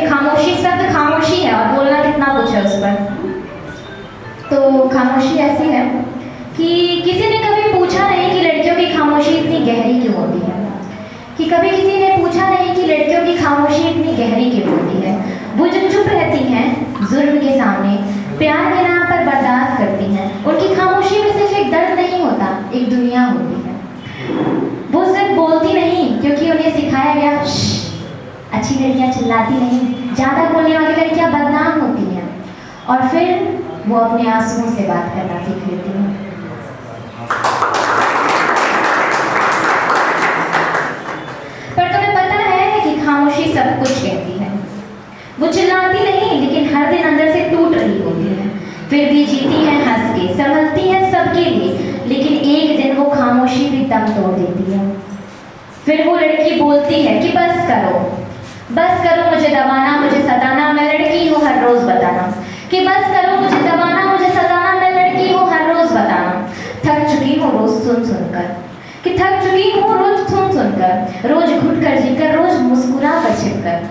खामोशी शब्द खामोशी है और बोलना कितना कुछ है उस पर। तो खामोशी ऐसी है कि किसी ने कभी पूछा नहीं कि लड़कियों की खामोशी इतनी गहरी क्यों होती है, कि कभी किसी ने पूछा नहीं कि लड़कियों की खामोशी इतनी गहरी क्यों होती है। वो जो चुप रहती हैं जुर्म के सामने, प्यार के नाम पर बर्दाश्त करती हैं, उनकी खामोशी में सिर्फ एक दर्द नहीं होता, एक दुनिया होती है। वो सिर्फ बोलती नहीं क्योंकि उन्हें सिखाया गया अच्छी लड़कियां चिल्लाती नहीं, ज़्यादा बोलने वाली लड़कियां बदनाम होती हैं, और फिर वो अपने आंसुओं से बात करना सीख लेती हैं। पर तुम्हें पता है कि खामोशी सब कुछ कहती है। वो चिल्लाती नहीं लेकिन हर दिन अंदर से टूट रही होती है, फिर भी जीती है हंस के, संभलती है सबके लिए, लेकिन एक दिन वो खामोशी भी दम तोड़ देती है। फिर वो लड़की बोलती है कि बस करो मुझे दबाना, मुझे सताना, मैं लड़की हूँ हर रोज बताना, कि बस करो मुझे दबाना, मुझे सताना, मैं लड़की हूँ हर रोज बताना। थक चुकी हूँ रोज सुन सुनकर, कि थक चुकी हूँ रोज सुन सुनकर, रोज घुट कर जीकर, रोज मुस्कुरा कर छिपकर।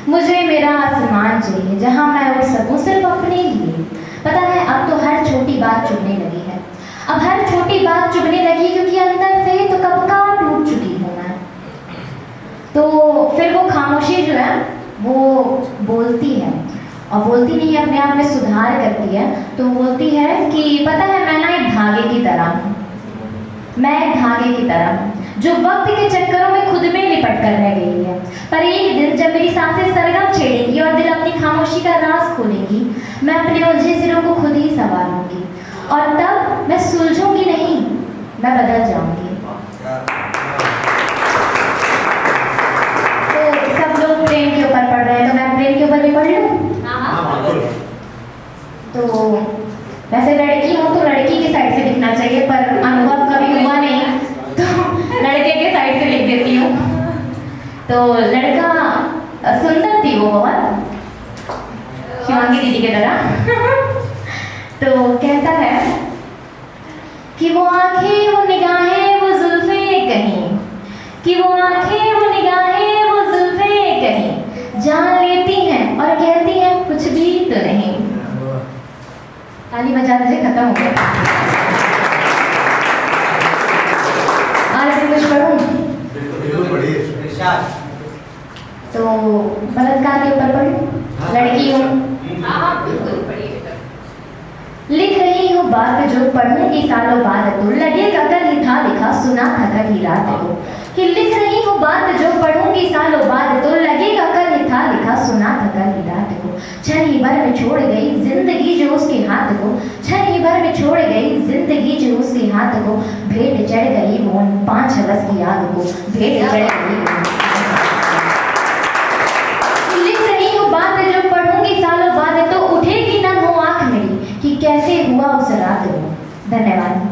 मुझे मेरा आसमान चाहिए जहाँ मैं उड़ सकूँ सिर्फ अपने लिए। पता है अब तो हर छोटी बात चुभने लगी है, अब हर छोटी बात चुभने लगी, क्योंकि अंदर से तो कब का टूट चुकी हूँ मैं। तो फिर वो खामोशी जो है वो बोलती है, और बोलती नहीं अपने आप में सुधार करती है। तो बोलती है कि पता है मैं ना एक धागे की तरह हूँ, मैं एक धागे की तरह हूँ जो वक्त के चक्करों में खुद में लिपट कर रह गई है। पर एक दिन जब मेरी सांसें सरगम छेड़ेगी और दिल अपनी खामोशी का राज खोलेगी, मैं अपने उलझे सिरों को खुद ही संभालूंगी, और तब मैं सुलझूंगी नहीं, मैं बदल जाऊंगी। तो सब लोग प्रेम के ऊपर पढ़ रहे हैं, तो मैं प्रेम के ऊपर भी पढ़ लूँ। तो वैसे लड़की हूँ तो लड़की की साइड से लिखना चाहिए, पर अनुभव कभी हुआ नहीं तो लड़के के साइड से लिख देती हूँ। तो लड़का सुंदर थी वो बहुत, शिवांगी दीदी की तरह। तो कहता है कि वो आंखें वो निगाहें वो जुल्फें कहीं, कि वो आंखें वो निगाहें वो जुल्फें कहीं जान लेती हैं और कहती हैं कुछ भी तो नहीं। ताली बजा दीजिए, खत्म हो गया। आज भी कुछ पढ़ूं? तो बलात्कार के ऊपर पढ़ूं, लड़की हूँ। लिख रही हूँ बात जो पढ़ूंगी सालों बाद, तो लगेगा कल ही था लिखा सुना था कल ही रात को, कि लिख रही हूँ बात जो पढ़ूंगी सालों बाद, तो लगेगा कल ही था लिखा सुना था कल ही रात को। क्षण ही भर में छोड़ गई जिंदगी जो उसके हाथ को, क्षण ही भर में छोड़ गई जिंदगी जो उसके हाथ को, भेंट चढ़ गई वो 5 हवस की आग को, भेंट चढ़ गई। लिख रही हूँ बात जो पढ़ूंगी सालों बाद, तो उठेगी ना वो आँख मेरी कि कैसे हुआ उस रात को। धन्यवाद।